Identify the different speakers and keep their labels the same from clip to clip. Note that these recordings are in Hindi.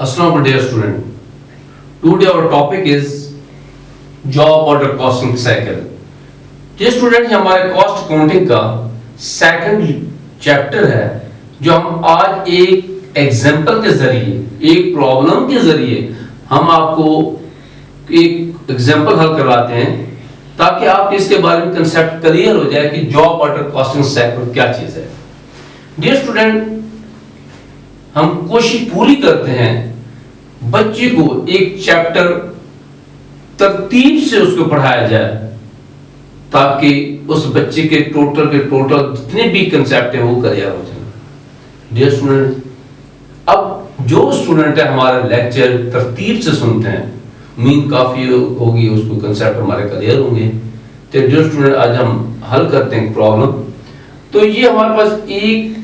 Speaker 1: Assalamu dear student. Today our topic is job order costing cycle. ये स्टूडेंट हमारे कॉस्ट अकाउंटिंग का सेकंड चैप्टर है जो हम आज एक एग्जांपल के जरिए एक प्रॉब्लम के जरिए हम आपको एक एग्जांपल हल करवाते हैं ताकि आप इसके बारे में कंसेप्ट क्लियर हो जाए कि जॉब ऑर्डर कॉस्टिंग साइकिल क्या चीज है। डियर स्टूडेंट, हम कोशिश पूरी करते हैं बच्चे को एक चैप्टर तरतीब से उसको पढ़ाया जाए ताकि उस बच्चे के टोटल जितने भी कंसेप्ट हैं वो क्लियर हो जाए। डियर स्टूडेंट, अब जो स्टूडेंट है हमारा लेक्चर तरतीब से सुनते हैं, उम्मीद काफी होगी उसको कंसेप्ट हमारे क्लियर होंगे। तो डियर स्टूडेंट, आज हम हल करते हैं प्रॉब्लम। तो ये हमारे पास एक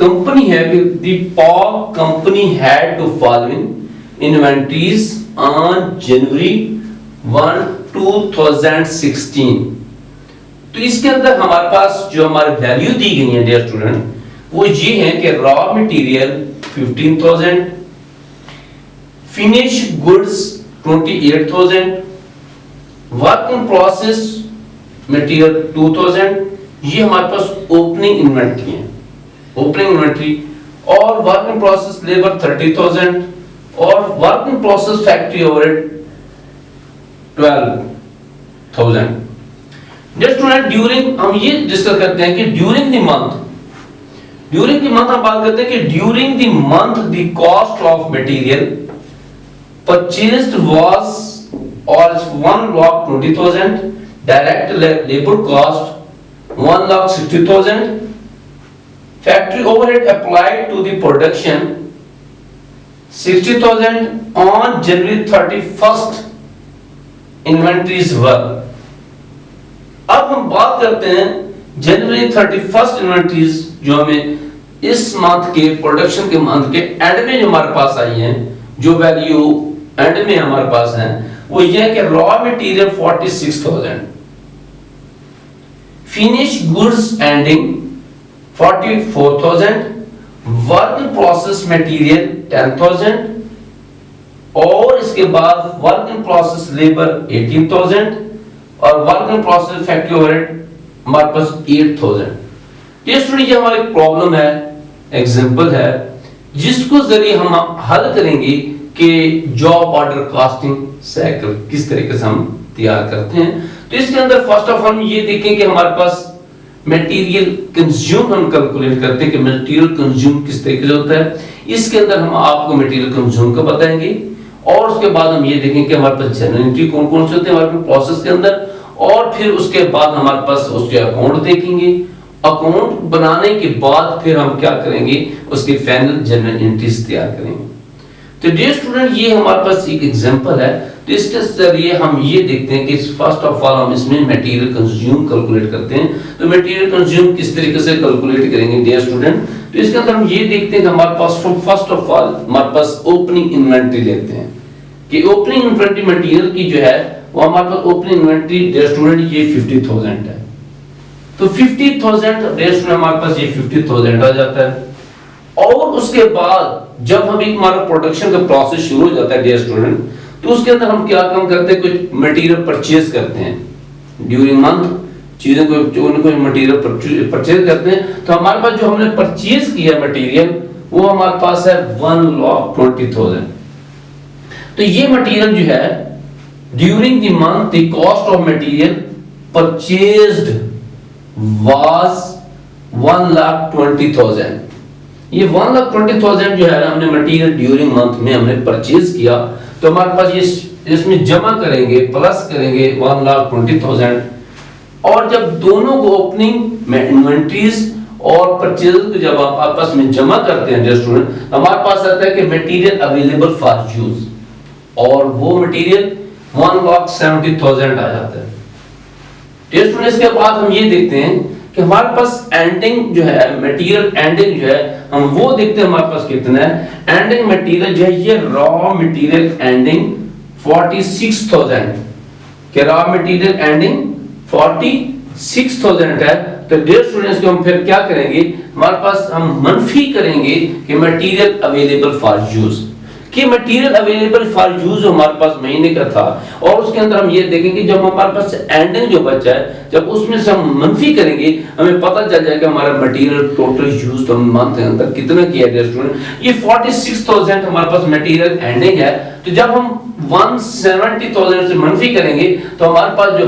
Speaker 1: कंपनी है, the Pock company had to following inventories on January 1, 2016। तो इसके अंदर हमारे पास जो हमारी वैल्यू दी गई है डियर स्टूडेंट, वो ये है कि raw material 15,000, finish goods 28,000, work in process material 2,000। ये हमारे पास ओपनिंग इन्वेंटरी है, ओपनिंग इन्वेंटरी। और वर्क इन प्रोसेस लेबर 30,000 और work in process factory overhead 12,000। Just student, during हम ये डिस्कस करते हैं कि ड्यूरिंग द मंथ हम बात करते हैं कि during the month the cost of material purchased was और 1,20,000, direct labour cost 1,60,000, factory overhead applied to the production 60,000 on January 31st inventories were। अब हम बात करते हैं जनवरी 31st इन्वेंटरीज जो हमें इस मंथ के प्रोडक्शन के मंथ के एंड में जो हमारे पास आई हैं, जो वैल्यू एंड में हमारे पास है वो ये है कि raw material 46,000, finish goods ending 44,000, work in process material 10,000 और इसके बाद वर्क इन प्रोसेस लेबर 18,000 और work in process factory overhead हमारे पास 8,000। ये स्टूडेंट, ये हमारी प्रॉब्लम है, एग्जांपल है जिसको जरिए हम हल करेंगे कि जॉब ऑर्डर कॉस्टिंग साइकिल किस तरीके से हम तैयार करते हैं। तो इसके अंदर फर्स्ट ऑफ ऑल हम ये देखें कि हमारे पास मटेरियल कंज्यूम हम कैलकुलेट करते हैं कि मटेरियल कंज्यूम किस तरीके से होता है। इसके अंदर हम आपको मटेरियल कंज्यूम का बताएंगे और उसके बाद हम ये देखेंगे कि हमारे पास जनरल एंट्री कौन कौन से होते हैं हमारे प्रोसेस के अंदर, और फिर उसके बाद हमारे पास उसके अकाउंट देखेंगे। अकाउंट बनाने के बाद फिर हम क्या करेंगे, उसके फाइनल जनरल एंट्रीज तैयार करेंगे। तो डियर स्टूडेंट, ये हमारे पास एक एग्जांपल है। तो इसके जरिए हम ये देखते हैं कि फर्स्ट ऑफ ऑल हम इसमें मटेरियल कंज्यूम कैलकुलेट करते हैं। तो मटेरियल कंज्यूम किस तरीके से कैलकुलेट करेंगे डियर स्टूडेंट, तो इसके अंदर हम ये देखते हैं कि हमारे पास फर्स्ट ऑफ ऑल हमारे पास ओपनिंग इन्वेंटरी लेते हैं कि ओपनिंग इन्वेंटरी मटेरियल की जो है वो हमारे पास ओपनिंग इन्वेंटरी डियर स्टूडेंट ये 50,000 है। तो 50,000 डियर स्टूडेंट हमारे पास ये 50,000 आ जाता है। और उसके बाद जब हम एक हमारा प्रोडक्शन का प्रोसेस शुरू हो जाता है डियर स्टूडेंट, तो उसके अंदर हम क्या काम करते हैं, कुछ मटेरियल परचेज करते हैं ड्यूरिंग मंथ, चीजें कोई मटेरियल परचेज करते हैं। तो हमारे पास जो हमने परचेज किया मटेरियल वो हमारे पास है 1,20,000। तो ये मटेरियल जो है during the month the cost of material purchased was 1,20,000। ये 1,20,000 जो है हमने मटेरियल ड्यूरिंग मंथ में हमने परचेज किया, तो हमारे पास ये इसमें जमा करेंगे प्लस करेंगे 1,20,000। और जब दोनों को ओपनिंग इन्वेंटरीज और परचेज को जब आप आपस में जमा करते हैं डियर स्टूडेंट, हमारे पास आता है कि मटेरियल अवेलेबल फॉर यूज, और वो मटेरियल 1,70,000 आ जाता है डियर स्टूडेंट। इसके बाद हम ये देखते हैं कि हमारे पास एंडिंग जो है मटेरियल एंडिंग जो है हम वो देखते हैं हमारे पास कितना है। एंडिंग मटेरियल जो है ये रॉ मटेरियल एंडिंग 46,000 के रॉ मटेरियल एंडिंग 46,000 है। तो डियर स्टूडेंट्स को हम फिर क्या करेंगे, हमारे पास हम मनफी करेंगे कि मटेरियल अवेलेबल फॉर यूज। कि मटेरियल अवेलेबल फॉर यूज हमारे पास महीने का था, और उसके अंदर हम ये देखेंगे जब हमारे पास एंडिंग जो बचा है जब उसमें से हम मंफी करेंगे हमें पता चल जाएगा हमारा मटेरियल टोटल यूज तो मंथ के अंदर कितना किया गया स्टूडेंट। ये 46,000 हमारे पास मटेरियल एंडिंग है, तो जब हम 170,000 से मंफी करेंगे तो हमारे पास जो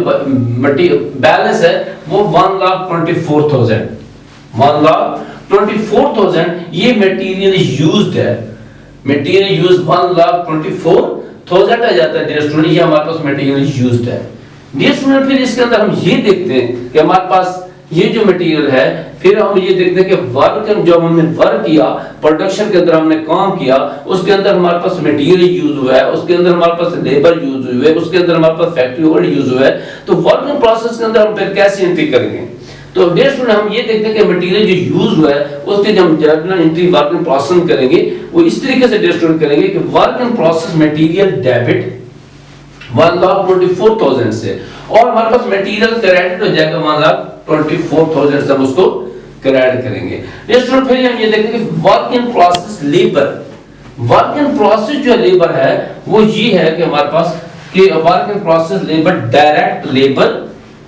Speaker 1: बैलेंस है वो 1,24,000 ये मटेरियल यूज्ड है। मटेरियल यूज 1,24,000 आ जाता है डियर स्टूडेंट, ये हमारे पास मटेरियल यूज्ड है डियर स्टूडेंट। फिर इसके अंदर हम ये देखते हैं कि हमारे पास ये जो मटेरियल है, फिर हम ये देखते हैं कि वर्क जब हमने वर्क किया प्रोडक्शन के अंदर हमने काम किया उसके अंदर हमारे पास मटेरियल यूज हुआ है, उसके अंदर हमारे पास लेबर यूज हुए है, उसके अंदर हमारे पास फैक्ट्री ओवरहेड यूज हुआ है, तो वर्क इन प्रोसेस के अंदर हम फिर कैसे एंट्री करेंगे। तो डियर स्टूडेंट हम ये देखते हैं कि मटेरियल जो यूज हुआ है उसके जब हम journal entry work in process करेंगे वो इस तरीके से डियर स्टूडेंट करेंगे कि work in process material debit 1,24,000 से, और हमारे पास मटेरियल क्रेडिट हो जाएगा 1,24,000 से हम उसको क्रेडिट करेंगे। डियर स्टूडेंट फिर हम ये देखेंगे work in process labour, work in process जो लेबर है वो ये है कि हमारे पास कि work in process labour direct labour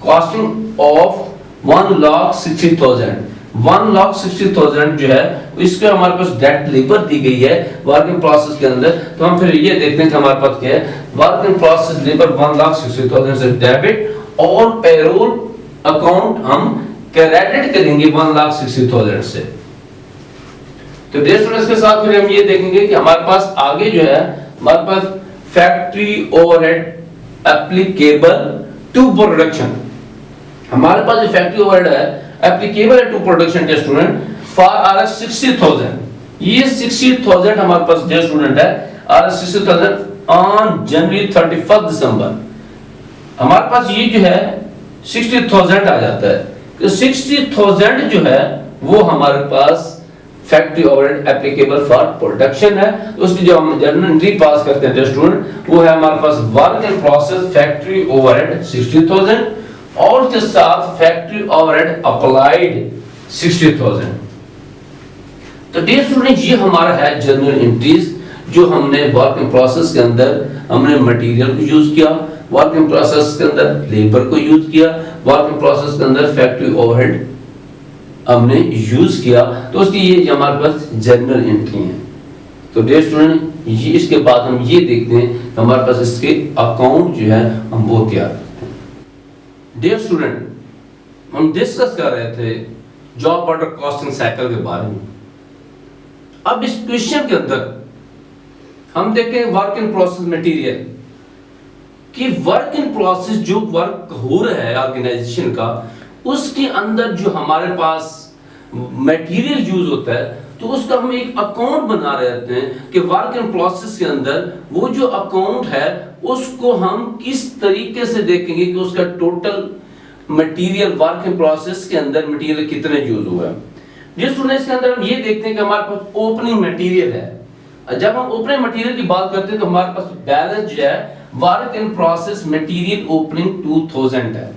Speaker 1: costing of 1,60,000 1,60,000 जो है इसके हमारे पास डायरेक्ट लेबर दी गई है वर्क इन प्रोसेस के अंदर। तो हम फिर ये देखते हैं कि हमारे पास क्या है वर्क इन प्रोसेस लेबर 1,60,000 से डेबिट और पेरोल अकाउंट हम क्रेडिट करेंगे 1,60,000 से। तो डियर स्टूडेंट्स के साथ फिर हम ये देखेंगे कि हमारे पास आगे जो है हमारे पास factory overhead applicable to production, हमारे पास जो फैक्ट्री ओवरहेड है एप्लीकेबल है to production dear student for R 60,000, ये 60,000 हमारे पास डियर स्टूडेंट है आर 60,000 ऑन जनवरी 31 दिसंबर, हमारे पास ये जो है 60,000 आ जाता है। तो 60,000 जो है वो हमारे पास factory overhead applicable for production है, तो उसकी जो हम जर्नल एंट्री पास करते हैं डियर स्टूडेंट वो है हमारे पास work in process factory overhead 60,000 और उसके साथ फैक्ट्री ओवरहेड अप्लाइड 60,000। तो डियर स्टूडेंट ये हमारा है जर्नल एंट्रीज जो हमने वर्क इन प्रोसेस के अंदर हमने मटेरियल को यूज किया, वर्क इन प्रोसेस के अंदर लेबर को यूज किया, वर्क इन प्रोसेस के अंदर फैक्ट्री ओवरहेड हमने यूज किया, तो उसकी ये हमारे पास जर्नल एंट्री है। तो डियर स्टूडेंट ये इसके बाद हम ये देखते हैं हमारे पास इसके अकाउंट जो है हम वो तैयार करते हैं। डियर स्टूडेंट हम डिस्कस कर रहे थे जॉब ऑर्डर कॉस्टिंग साइकिल के बारे में। अब इस क्वेश्चन के अंदर हम देखें वर्क इन प्रोसेस मटेरियल कि वर्क इन प्रोसेस जो वर्क हो रहा है ऑर्गेनाइजेशन का उसके अंदर जो हमारे पास मटेरियल यूज होता है तो उसका हम एक अकाउंट बना रहे होते हैं कि वर्क इन प्रोसेस के अंदर वो जो अकाउंट है उसको हम किस तरीके से देखेंगे कि उसका total material work in process के अंदर मटेरियल कितने यूज हुआ है। जिस स्टूडेंट इसके अंदर हम ये देखते हैं कि हमारे पास ओपनिंग मटेरियल है। जब हम ओपनिंग मटेरियल की बात करते हैं तो हमारे पास बैलेंस जो है work in process material opening 2000 है।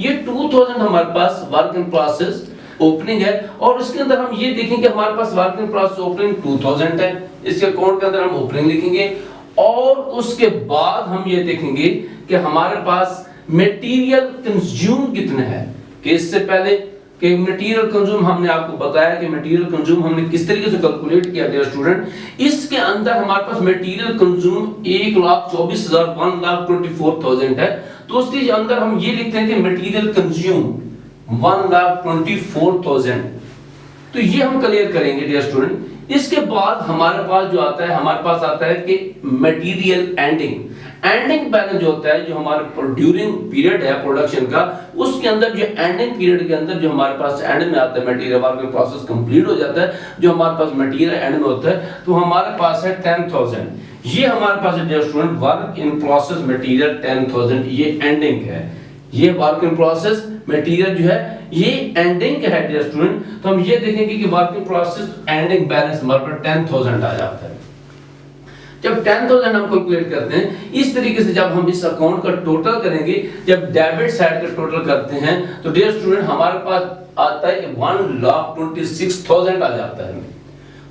Speaker 1: ये 2000 हमारे पास वर्क इन प्रोसेस ओपनिंग है और उसके अंदर हम ये देखेंगे हमारे पास वर्क इन प्रोसेस ओपनिंग 2000 है। इसके अकाउंट के अंदर हम ओपनिंग लिखेंगे और उसके बाद हम ये देखेंगे कि हमारे पास मटेरियल कंज्यूम कितना है। कि इससे पहले कि मटेरियल कंज्यूम हमने आपको बताया कि मटेरियल कंज्यूम हमने किस तरीके से कैलकुलेट किया डियर स्टूडेंट। इसके अंदर हमारे पास मटेरियल कंज्यूम 1,24,000 1,24,000 है। तो उसके अंदर हम ये लिखते हैं कि मटेरियल कंज्यूम 1,24,000। तो ये हम क्लियर करेंगे डियर स्टूडेंट। इसके बाद हमारे पास जो आता है हमारे पास आता है कि मटेरियल एंडिंग बैलेंस जो होता है जो हमारे ड्यूरिंग पीरियड है प्रोडक्शन का उसके अंदर जो एंडिंग पीरियड के अंदर जो हमारे पास एंड में आता है material work in process complete हो जाता है जो हमारे पास मटेरियल एंड में होता है तो हमारे पास है 10,000। ये हमारे पास है dear student work in process material 10,000 ये एंडिंग है। ये वर्क इन प्रोसेस मटेरियल जो है ये एंडिंग है डियर स्टूडेंट। तो हम ये देखेंगे कि work in process ending balance हमारे पास 10,000 आ जाता है। जब 10,000 हम कैलकुलेट करते हैं इस तरीके से जब हम इस अकाउंट का टोटल करेंगे जब डेबिट साइड का टोटल करते हैं तो डियर स्टूडेंट हमारे पास आता है 1,26,000 आ जाता है।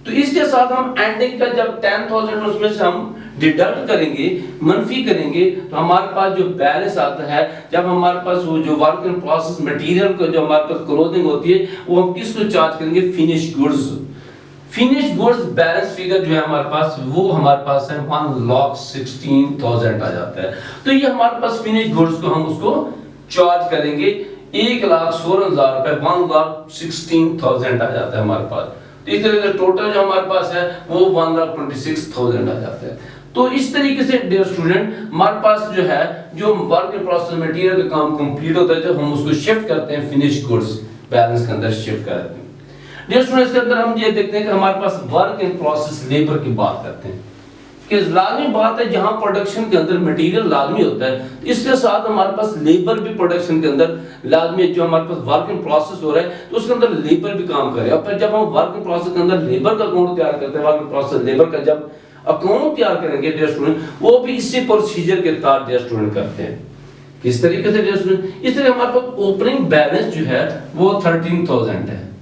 Speaker 1: तो इसके साथ हम एंडिंग का जब 10,000 उसमें से हम डिडक्ट करेंगे, मनफी करेंगे, तो हमारे पास जो बैलेंस आता है, जब हमारे पास वो जो वर्क इन प्रोसेस मटेरियल को जो हमारे पास क्लोजिंग होती है, वो हम किसको चार्ज करेंगे? Finish goods. Finish goods balance figure जो है हमारे पास, वो हमारे पास है 1,16,000 आ जाता है। तो ये हमारे पास फिनिश गुड्स को हम उसको चार्ज करेंगे 1,16,000 रुपए, 1,16,000 आ जाता है हमारे पास। तो इस तरह से टोटल जो हमारे पास है वो 1,26,000 आ जाता है। तो इस तरीके से डियर स्टूडेंट हमारे पास जो है जो वर्क इन प्रोसेस मटेरियल का काम कंप्लीट होता है, तो हम उसको शिफ्ट करते हैं फिनिश गुड्स बैलेंस के अंदर शिफ्ट करते हैं। डियर स्टूडेंट्स, के अंदर हम ये देखते हैं कि हमारे पास वर्क इन प्रोसेस लेबर की बात करते हैं कि लाजमी बात है, जहां प्रोडक्शन के अंदर मटेरियल लाजमी होता है, तो इसके साथ हमारे पास लेबर भी प्रोडक्शन के अंदर लाजमी, जो हमारे पास वर्क इन प्रोसेस हो रहा है तो उसके अंदर लेबर भी काम करे। और फिर जब हम वर्क इन प्रोसेस के अंदर लेबर का अकाउंट तैयार करते हैं, वर्क इन प्रोसेस लेबर का जब अकाउंट तैयार करेंगे डियर स्टूडेंट, वो भी इसी प्रोसीजर के तहत डियर स्टूडेंट करते हैं। किस तरीके से डियर स्टूडेंट? इस तरह हमारे पास ओपनिंग बैलेंस जो है वो 13,000 है,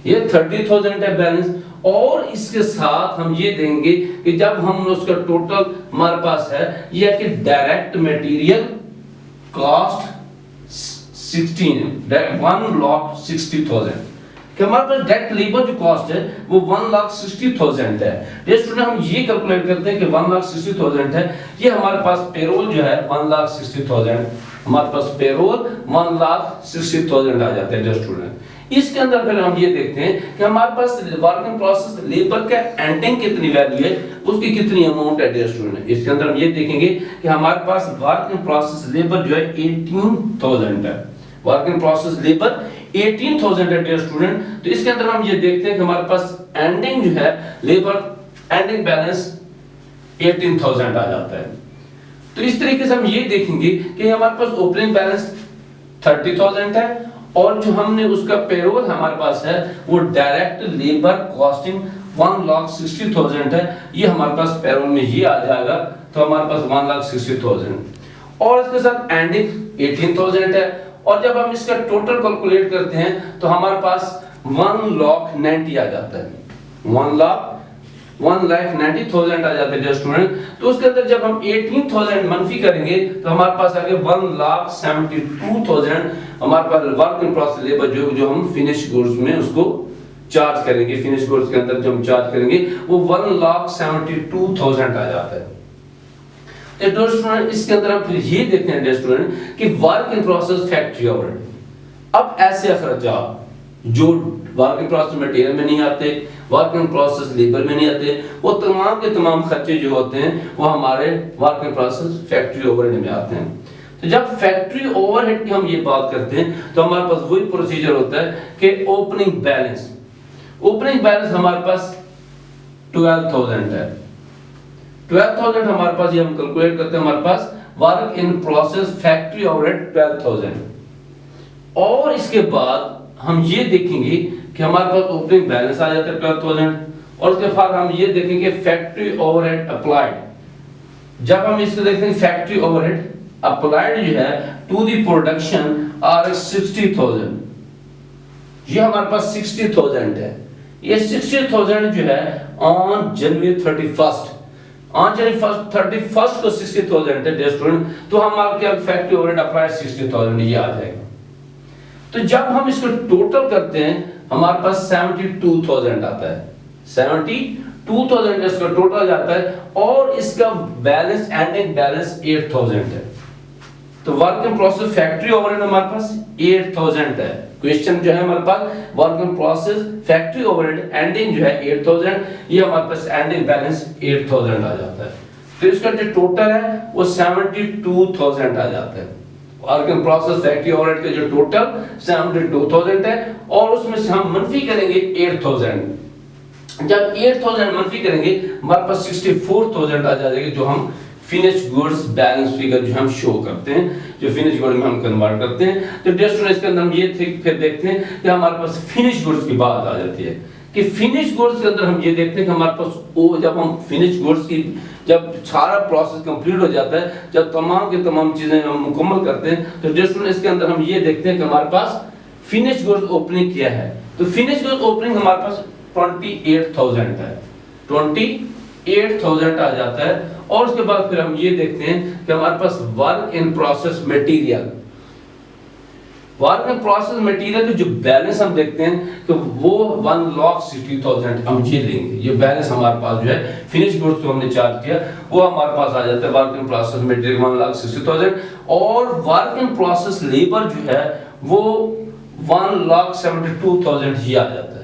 Speaker 1: ये 30,000 है बैलेंस। और इसके साथ हम ये देंगे कि जब हम उसका टोटल हमारे पास है ये है कि डायरेक्ट मटेरियल कॉस्ट 1,60,000 कि हमारे पास डायरेक्ट लेबर जो कॉस्ट है वो 1,60,000 है। ये स्टूडेंट हम ये कैलकुलेट करते हैं कि 1,60,000 है, ये हमारे पास पेरोल जो है 1,60,000, हमारे पास पेरोल 1,60,000 आ जाता है डियर स्टूडेंट। इसके अंदर फिर हम ये देखते हैं कि हमारे पास वर्क इन प्रोसेस लेबर का एंडिंग कितनी वैल्यू है, उसकी कितनी अमाउंट है डियर स्टूडेंट। इसके अंदर हम ये देखेंगे कि हमारे पास वर्क इन प्रोसेस लेबर जो है 18,000 है, वर्क इन प्रोसेस लेबर 18,000 है डियर स्टूडेंट। तो इसके अंदर हम ये देखते हैं कि हमारे पास एंडिंग जो है लेबर एंडिंग बैलेंस 18,000 आ जाता है। तो इस तरीके से हम ये देखेंगे कि हमारे पास ओपनिंग बैलेंस 30,000 है और जो हमने उसका पेरोल हमारे पास है वो डायरेक्ट लेबर कॉस्टिंग 1,60,000 है, ये हमारे पास पेरोल में ये आ जाएगा। तो हमारे पास 1,60,000 और इसके साथ एंडिंग 18,000 है। और जब हम इसका टोटल कैलकुलेट करते हैं तो हमारे पास 1,90,000 आ जाता है, 1,90,000 आ जाता है डियर स्टूडेंट। तो उसके अंदर जब हम 18,000 मनफी करेंगे तो हमारे पास आ गया 1,72,000 हमारे पास वर्क इन प्रोसेस लेबर जो हम फिनिश गुड्स में उसको चार्ज करेंगे, फिनिश गुड्स के अंदर जो हम चार्ज करेंगे वो 1,72,000 आ जाता है। डियर स्टूडेंट, इसके अंदर हम फिर ये देखते हैं डियर स्टूडेंट कि work in process factory overhead. अब ऐसे अखराजात जो वर्क इन प्रोसेस मटेरियल में नहीं आते, वर्क इन प्रोसेस लेबर में नहीं आते, वो तमाम के तमाम खर्चे जो होते हैं वो हमारे work in process factory overhead में आते हैं। तो जब फैक्ट्री ओवरहेड की हम ये बात करते हैं तो हमारे पास वही प्रोसीजर होता है कि ओपनिंग बैलेंस हमारे पास 12,000 है, 12,000 हमारे पास, ये हम कैलकुलेट करते हैं, हमारे पास work in process factory overhead 12,000। और इसके बाद हम ये देखेंगे कि हमारे पास ओपनिंग बैलेंस आ जाता है 12,000 और उसके बाद हम ये देखेंगे फैक्ट्री ओवरहेड अप्लाइड। जब हम इसको देखते हैं फैक्ट्री ओवरहेड अप्लाइड जो है टू द प्रोडक्शन आर 60,000, ये हमारे पास 60,000 है। ये 60,000 जो है ऑन जनवरी 31st को 60,000 है डियर स्टूडेंट। तो हम आपके फैक्ट्री ओवरहेड अप्लाइड 60,000 ये आ जाएगा। तो जब हम इसको टोटल करते हैं हमारे पास 72,000 आता है, 72,000 इसका टोटल जाता है और इसका बैलेंस एंडिंग बैलेंस 8,000 है। तो work in process factory overhead हमारे पास 8,000 है। क्वेश्चन जो है हमारे पास work in process factory overhead ending जो है 8,000, ये हमारे पास एंडिंग बैलेंस 8,000 आ जाता है। तो इसका जो टोटल है वो 72,000 आ जाता है। Work in process factory overhead का जो टोटल 72,000 है और उसमें से हम मनफी करेंगे 8,000। जब 8,000 मनफी करेंगे हमारे पास 64,000 आ जाएगा, जो हम फिनिश गुड्स बैलेंस फिगर जो हम शो करते हैं, जो फिनिश गुड में हम कन्वर्ट करते हैं। तो डियर स्टूडेंट्स, इसके अंदर हम ये फिर देखते हैं कि हमारे पास फिनिश गुड्स की बात आ जाती है कि फिनिश गुड्स के अंदर हम ये देखते हैं कि हमारे पास वो जब हम फिनिश गुड्स की जब सारा प्रोसेस कंप्लीट हो जाता है, जब तमाम की तमाम चीजें हम मुकम्मल करते हैं, तो डियर स्टूडेंट्स इसके अंदर हम ये देखते हैं कि हमारे पास फिनिश गुड्स ओपनिंग किया है। तो फिनिश गुड्स ओपनिंग हमारे पास 28,000 है, 28,000 आ जाता है। और उसके बाद फिर हम ये देखते हैं कि हमारे पास work in process material, work in process material जो बैलेंस हम देखते हैं कि वो 1,60,000 हम ये लेंगे। ये बैलेंस हमारे पास जो है फिनिश गुड्स जो हमने चार्ज किया वो हमारे पास आ जाता है वर्क इन प्रोसेस मटेरियल 1,60,000, और वर्क इन प्रोसेस लेबर जो है वो 1,72,000 ही आ जाता है।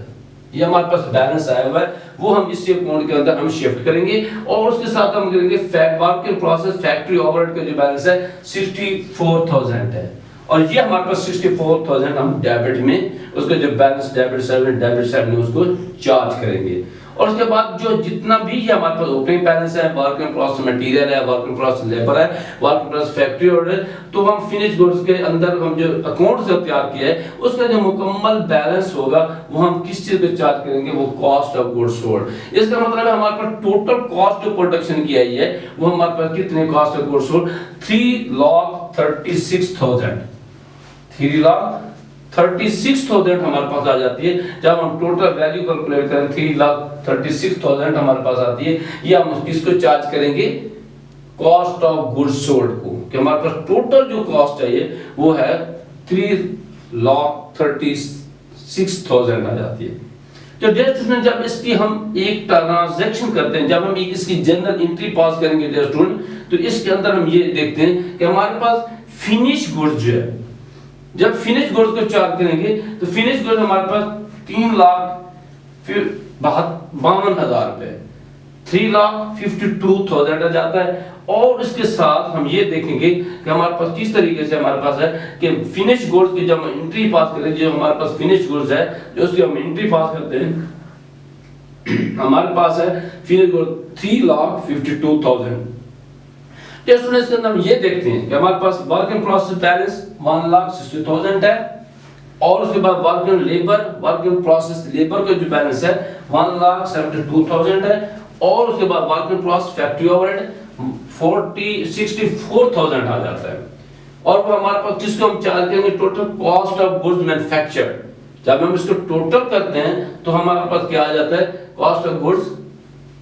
Speaker 1: ये हमारे पास बैलेंस आया हुआ है, वो हम इस अकाउंट के अंदर हम शिफ्ट करेंगे। और उसके साथ हम करेंगे work in process factory overhead का जो बैलेंस है 64,000 है, और ये हमारे पास 64,000 हम डेबिट में उसका जो बैलेंस डेबिट साइड में उसको चार्ज करेंगे। और उसके बाद जो जितना भी ये हमारे पास ओपनिंग बैलेंस है, वर्क इन प्रोसेस मटेरियल है, वर्क इन प्रोसेस लेबर है, work in process factory overhead है, तो हम फिनिश गुड्स के अंदर हम जो अकाउंट से तैयार किया है उसका जो मुकम्मल बैलेंस होगा वो हम किस चीज पे चार्ज करेंगे, वो कॉस्ट ऑफ गुड्स सोल्ड। इसका मतलब है हमारे पास टोटल कॉस्ट ऑफ प्रोडक्शन की आई है वो हमारे पास कितने कॉस्ट ऑफ गुड्स सोल्ड 3,36,000, 3,36,000 हमारे पास आ जाती है। जब हम टोटल वैल्यू कैलकुलेट करें 3,36,000 हमारे पास आती है। ये हम किसको चार्ज करेंगे, कॉस्ट ऑफ गुड्स सोल्ड को, कि हमारे पास टोटल जो कॉस्ट है वो है 3,36,000 आ जाती है। तो डियर स्टूडेंट जब इसकी हम एक ट्रांजैक्शन करते हैं, जब हम एक इसकी जनरल एंट्री पास करेंगे डियर स्टूडेंट, तो इसके अंदर हम ये देखते हैं कि हमारे पास फिनिश गुड्स जो है, जब फिनिश गुड्स को चार्ज करेंगे तो फिनिश गुड्स हमारे पास 3,52,000 रुपए, 3,52,000 आ जाता है। और इसके साथ हम ये देखेंगे कि हमारे पास किस तरीके से हमारे पास है कि फिनिश गुड्स की जब हम एंट्री पास करें, जो हमारे पास फिनिश गुड्स है जो उसकी हम एंट्री पास करते हैं, हमारे पास है फिनिश गुड्स 3,52,000। इसके अंदर हम ये देखते हैं कि हमारे पास वर्क इन प्रोसेस बैलेंस 1,60,000 है, और उसके बाद work in labour, work in process labour का जो बैलेंस है 1,72,000 है, और उसके बाद work in process factory overhead 64,000 आ जाता है। और वो हमारे पास किसको हम चार्ज करेंगे, total cost of goods manufactured. जब हम इसको टोटल करते हैं तो हमारे पास क्या आ जाता है, कॉस्ट ऑफ गुड्स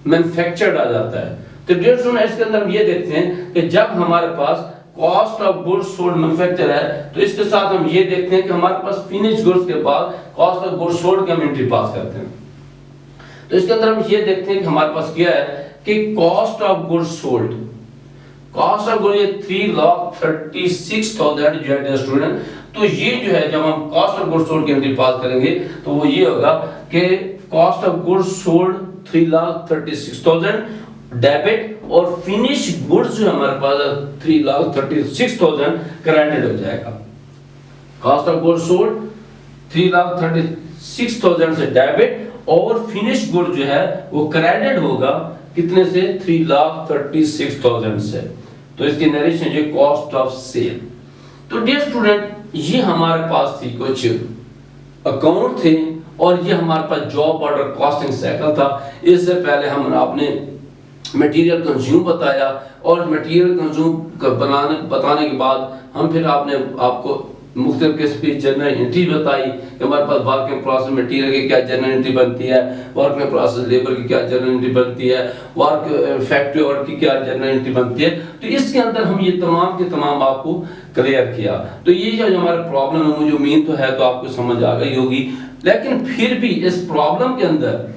Speaker 1: मैन्युफैक्चर्ड आ जाता है। तो डियर स्टूडेंट इसके अंदर हम ये देखते हैं कि जब हमारे पास cost of goods sold manufacture है तो इसके साथ हम ये देखते हैं कि हमारे पास फिनिश गुड्स के बाद कॉस्ट ऑफ गुड्स सोल्ड की हम एंट्री पास करते हैं। तो इसके अंदर हम ये देखते हैं कि हमारे पास क्या है कि cost of goods sold, cost of goods ये 3,36,000 जो है डियर स्टूडेंट। तो ये जो है जब हम कॉस्ट ऑफ गुड्स सोल्ड की एंट्री पास करेंगे तो वो ये होगा कि cost of goods sold 3,36,000 debit, और फिनिश गुड्स जो हमारे पास 3,36,000 क्रेडिट हो जाएगा। कॉस्ट ऑफ गुड्स सोल्ड 3,36,000 से डेबिट, और फिनिश गुड जो है वो क्रेडिट होगा कितने से, 3,36,000 से। तो इसकी नरेशन है कॉस्ट ऑफ सेल। तो डियर स्टूडेंट ये हमारे पास थी कुछ अकाउंट थे, और ये हमारे पास जॉब ऑर्डर कॉस्टिंग साइकिल था। इससे पहले हम आपने मटेरियल कंज्यूम बताया, और मटेरियल कंज्यूम बताने के बाद हम फिर आपको मुख्तलिफ किस्म की जनरल एंट्री बताई कि हमारे पास वर्क इन प्रोसेस मटेरियल की क्या जनरल एंट्री बनती है, वर्क इन प्रोसेस लेबर की क्या जनरल एंट्री बनती है, वर्क फैक्ट्री ओवरहेड की क्या जनरल एंट्री बनती है। तो इसके अंदर हम ये तमाम के तमाम आपको क्लियर किया। तो ये जो हमारा प्रॉब्लम है, मुझे उम्मीद तो है तो आपको समझ आ गई होगी, लेकिन फिर भी इस प्रॉब्लम के अंदर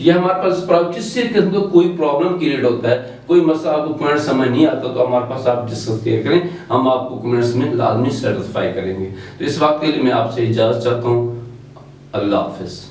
Speaker 1: ये हमारे पास किसी किस्म का कोई प्रॉब्लम क्रिएट होता है, कोई मसला आपको पॉइंट समझ नहीं आता तो हमारे पास आप डिस्कस किया करें, हम आपको कमेंट्स में लाजमी सेटिस्फाई करेंगे। तो इस वक्त के लिए मैं आपसे इजाजत चाहता हूँ। अल्लाह हाफिज।